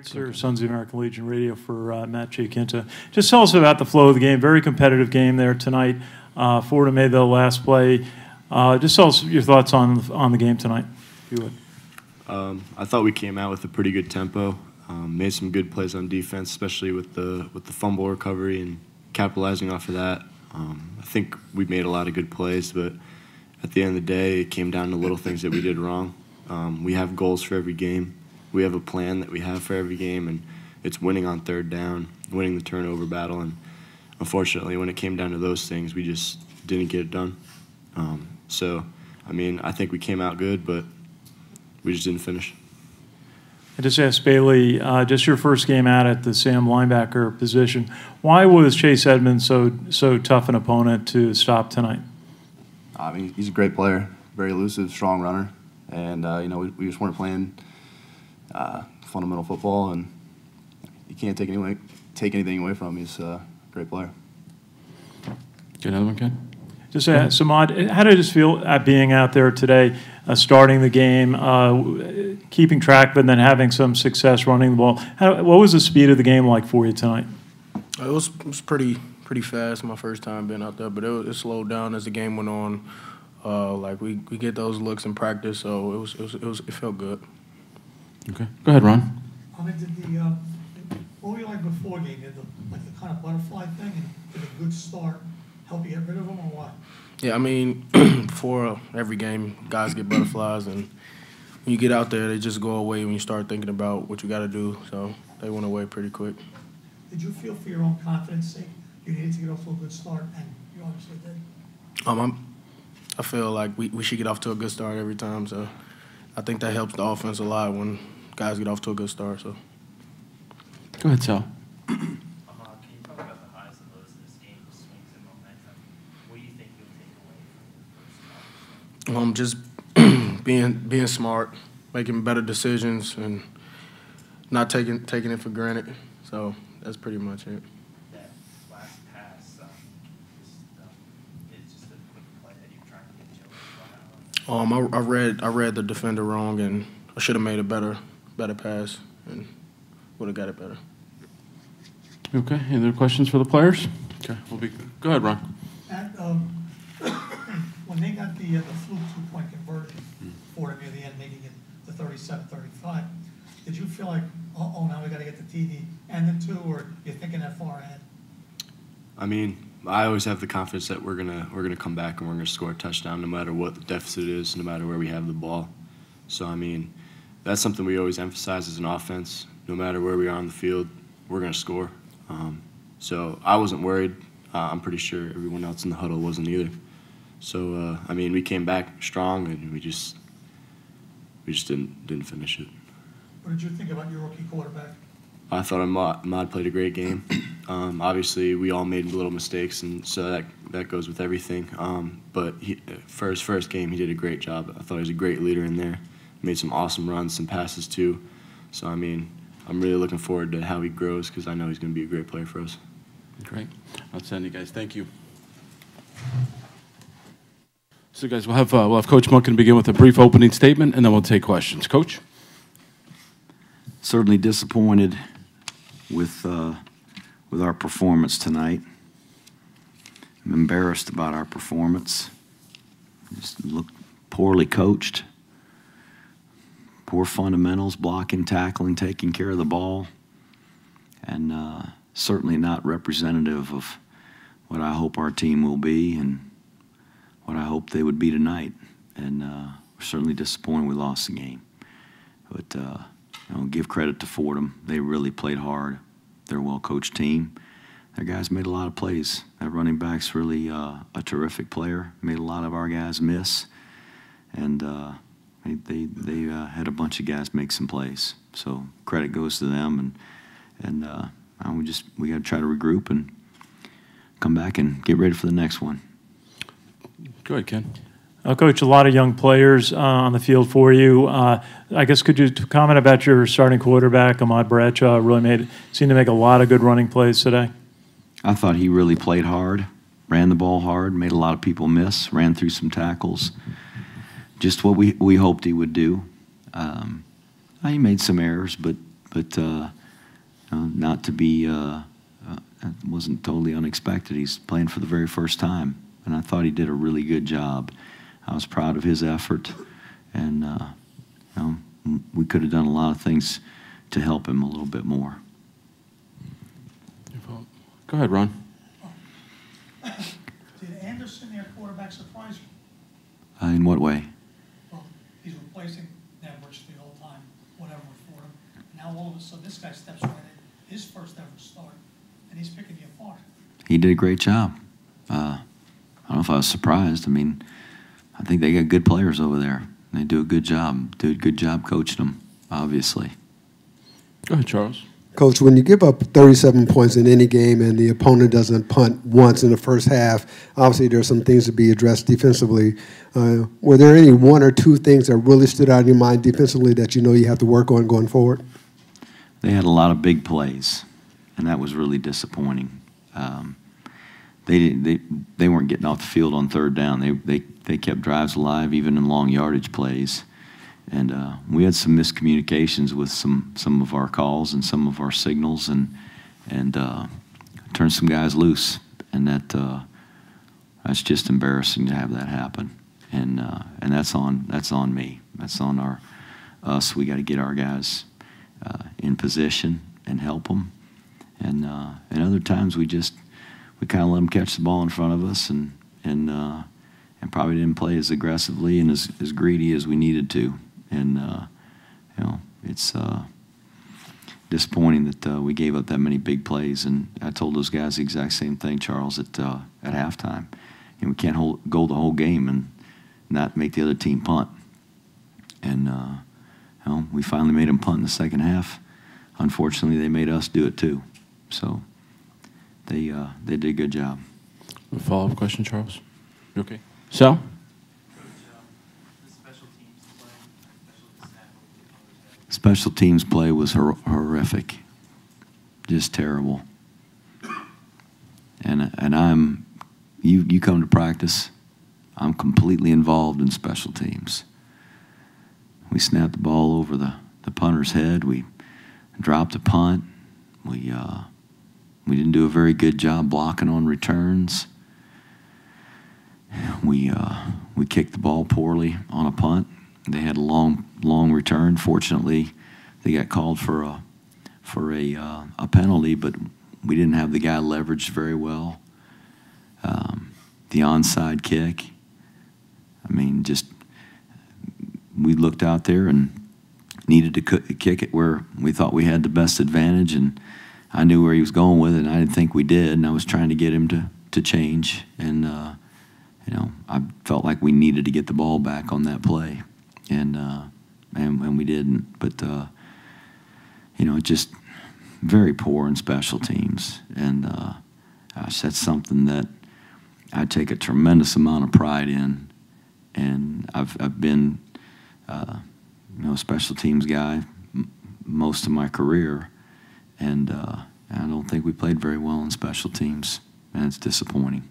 Sir, Sons of the American Legion Radio for Matt Giaquinta. Just tell us about the flow of the game. Very competitive game there tonight. Fordham made the last play. Just tell us your thoughts on the game tonight, if you would. I thought we came out with a pretty good tempo. Made some good plays on defense, especially with the fumble recovery and capitalizing off of that. I think we made a lot of good plays, but at the end of the day, it came down to little things that we did wrong. We have goals for every game. We have a plan that we have for every game, and it's winning on third down, winning the turnover battle. And unfortunately, when it came down to those things, we just didn't get it done. I mean, I think we came out good, but we just didn't finish. I just asked Bailey, just your first game out at the Sam linebacker position. Why was Chase Edmonds so tough an opponent to stop tonight? I mean, he's a great player, very elusive, strong runner, and you know, we just weren't playing fundamental football, and you can't take anything away from him. He's a great player. Get another one, Ken? Just Samad, how did it feel at being out there today, starting the game, keeping track, but then having some success running the ball? What was the speed of the game like for you tonight? It was pretty fast my first time being out there, but it slowed down as the game went on. Like we get those looks in practice, so it felt good. Okay, go ahead, Ron. I mean, what were you like before game? Did the kind of butterfly thing, and did a good start help you get rid of them, or what? Yeah, I mean, before every game, guys get butterflies, and when you get out there, they just go away when you start thinking about what you got to do. So they went away pretty quick. Did you feel, for your own confidence sake, you needed to get off to a good start, and you obviously did? I feel like we should get off to a good start every time. So I think that helps the offense a lot when guys get off to a good start. So. Go ahead, Sal. Can you talk about the highs and lows in this game, the swings and momentum? What do you think you'll take away from the first half? Just being smart, making better decisions, and not taking it for granted. So that's pretty much it. That last pass, it's just a quick play that you're trying to get Joe. I read the defender wrong, and I should have made a better pass and would have got it better. Okay, any other questions for the players? Okay, go ahead, Ron. When they got the fluke 2-point conversion for them near the end, making it the 37-35, did you feel like, oh, now we got to get the TD and the 2, or you're thinking that far ahead? I mean, I always have the confidence that we're gonna come back and we're gonna score a touchdown no matter what the deficit is, no matter where we have the ball. So I mean, that's something we always emphasize as an offense. No matter where we are on the field, we're gonna score. So I wasn't worried. I'm pretty sure everyone else in the huddle wasn't either. So I mean, we came back strong, and we just didn't finish it. What did you think about your rookie quarterback? I thought Ahmad played a great game. Obviously, we all made little mistakes, and so that goes with everything. But for his first game, he did a great job. I thought he was a great leader in there. Made some awesome runs, some passes too. So I mean, I'm really looking forward to how he grows, because I know he's going to be a great player for us. Great. Outstanding, guys. Thank you. So, guys, we'll have Coach Monken begin with a brief opening statement, and then we'll take questions. Coach? Certainly disappointed with our performance tonight. I'm embarrassed about our performance. Just looked poorly coached. Poor fundamentals, blocking, tackling, taking care of the ball, and certainly not representative of what I hope our team will be and what I hope they would be tonight. And we're certainly disappointed we lost the game. But you know, give credit to Fordham. They really played hard. They're a well-coached team. Their guys made a lot of plays. That running back's really a terrific player. Made a lot of our guys miss, and they had a bunch of guys make some plays. So credit goes to them, and we got to try to regroup and come back and get ready for the next one. Go ahead, Ken. Coach, a lot of young players on the field for you. I guess could you comment about your starting quarterback, Ahmad Bradshaw? Really seemed to make a lot of good running plays today. I thought he really played hard, ran the ball hard, made a lot of people miss, ran through some tackles. Just what we hoped he would do. He made some errors, but but not to be. It wasn't totally unexpected. He's playing for the very first time, and I thought he did a really good job. I was proud of his effort, and we could have done a lot of things to help him a little bit more. Go ahead, Ron. Did Anderson, their quarterback, surprise you? In what way? Well, he's replacing Edwards the whole time, whatever for him. Now all of a sudden, this guy steps right in, his first ever start, and he's picking you apart. He did a great job. I don't know if I was surprised. I mean, I think they got good players over there. They do a good job. Do a good job coaching them, obviously. Go ahead, Charles. Coach, when you give up 37 points in any game and the opponent doesn't punt once in the first half, obviously there are some things to be addressed defensively. Were there any one or two things that really stood out in your mind defensively that you know you have to work on going forward? They had a lot of big plays, and that was really disappointing. They weren't getting off the field on third down. They kept drives alive even in long yardage plays. And we had some miscommunications with some of our calls and some of our signals, and turned some guys loose. And that's just embarrassing to have that happen. And that's on me. That's on us. We got to get our guys in position and help them. And other times we kind of let them catch the ball in front of us and probably didn't play as aggressively and as greedy as we needed to. And it's disappointing that we gave up that many big plays. And I told those guys the exact same thing, Charles, at halftime. We can't go the whole game and not make the other team punt. And we finally made them punt in the second half. Unfortunately, they made us do it too. So they did a good job. A follow-up question, Charles? You okay? Sal? Special teams play was horrific, just terrible. And you come to practice, I'm completely involved in special teams. We snapped the ball over the punter's head. We dropped a punt. We didn't do a very good job blocking on returns. We kicked the ball poorly on a punt. They had a long return. Fortunately, they got called for a penalty, but we didn't have the guy leveraged very well. The onside kick. I mean, we looked out there and needed to kick it where we thought we had the best advantage, and I knew where he was going with it, and I didn't think we did, and I was trying to get him to change, and I felt like we needed to get the ball back on that play. And we didn't, but just very poor in special teams, and gosh, that's something that I take a tremendous amount of pride in, and I've been a special teams guy most of my career, and I don't think we played very well in special teams, and it's disappointing.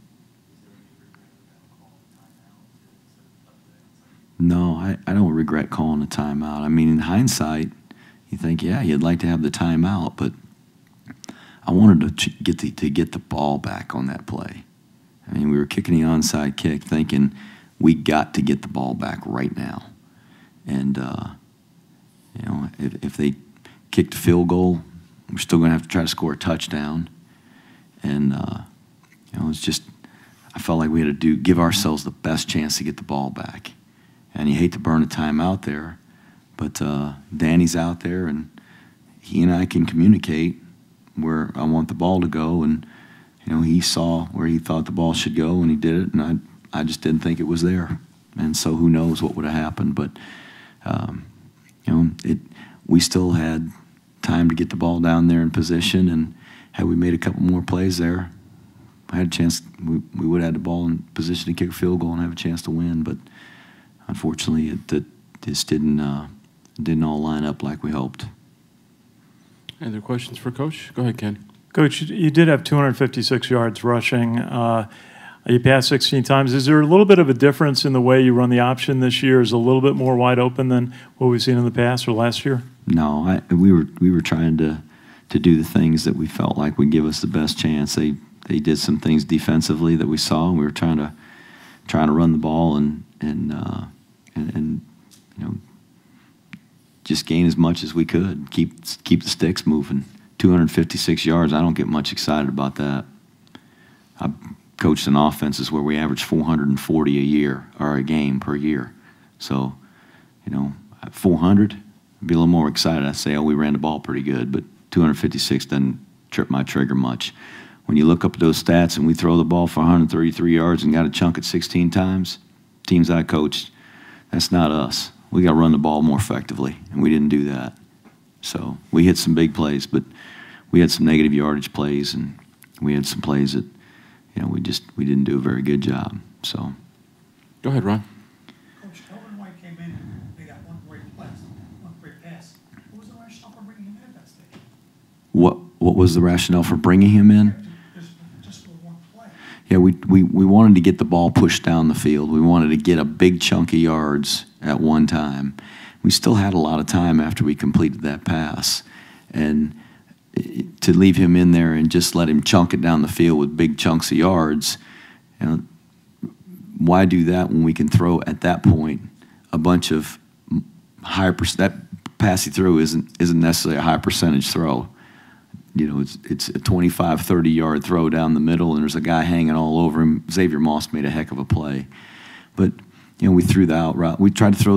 No, I don't regret calling a timeout. I mean, in hindsight, you think, yeah, you'd like to have the timeout, but I wanted to get the ball back on that play. I mean, we were kicking the onside kick thinking we got to get the ball back right now. And, if they kicked a field goal, we're still going to have to try to score a touchdown. And, it's just, I felt like we had to give ourselves the best chance to get the ball back. And you hate to burn a timeout there, but Danny's out there, and he and I can communicate where I want the ball to go, and he saw where he thought the ball should go, and he did it, and I just didn't think it was there, and so who knows what would have happened, but we still had time to get the ball down there in position, and had we made a couple more plays there, I had a chance. We would have had the ball in position to kick a field goal and have a chance to win, but. Unfortunately, it just didn't all line up like we hoped. Any other questions for Coach? Go ahead, Ken. Coach, you did have 256 yards rushing. You passed 16 times. Is there a little bit of a difference in the way you run the option this year? Is it a little bit more wide open than what we've seen in the past or last year? No, we were trying to do the things that we felt like would give us the best chance. They did some things defensively that we saw, and we were trying to run the ball and just gain as much as we could. Keep the sticks moving. 256 yards. I don't get much excited about that. I coached in offenses where we average 440 a year or a game per year. So, 400, I'd be a little more excited. I'd say, oh, we ran the ball pretty good, but 256 doesn't trip my trigger much. When you look up those stats and we throw the ball for 133 yards and got a chunk at 16 times, teams I coached, that's not us. We got to run the ball more effectively, and we didn't do that. So we hit some big plays, but we had some negative yardage plays, and we had some plays that, we didn't do a very good job. So, go ahead, Ron. Coach, Kelvin White came in and they got one great pass. What was the rationale for bringing him in at that stage? What was the rationale for bringing him in? Just for one play. Yeah, we wanted to get the ball pushed down the field. We wanted to get a big chunk of yards at one time. We still had a lot of time after we completed that pass. And to leave him in there and just let him chunk it down the field with big chunks of yards, why do that when we can throw at that point a bunch of higher that pass he threw isn't necessarily a high percentage throw. It's a 25, 30-yard throw down the middle, and there's a guy hanging all over him. Xavier Moss made a heck of a play. But, we threw the out route. We tried to throw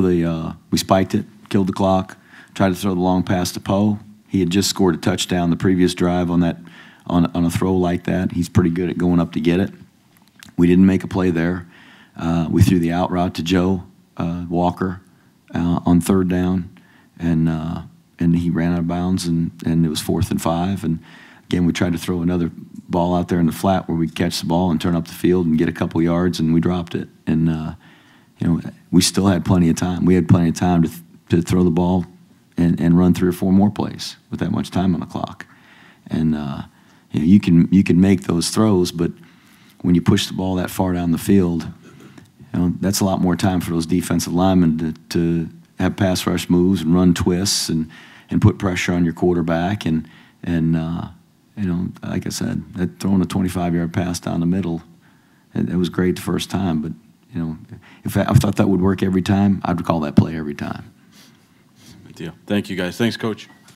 we spiked it, killed the clock, tried to throw the long pass to Poe. He had just scored a touchdown the previous drive on a throw like that. He's pretty good at going up to get it. We didn't make a play there. We threw the out route to Joe Walker on third down, and he ran out of bounds, and it was 4th and 5. And again, we tried to throw another ball out there in the flat where we'd catch the ball and turn up the field and get a couple yards, and we dropped it. And we still had plenty of time. We had plenty of time to throw the ball and run 3 or 4 more plays with that much time on the clock. And you can make those throws, but when you push the ball that far down the field, that's a lot more time for those defensive linemen to have pass rush moves and run twists and put pressure on your quarterback. And like I said, throwing a 25-yard pass down the middle, it was great the first time. But if I thought that would work every time, I'd call that play every time. Good deal. Thank you, guys. Thanks, Coach.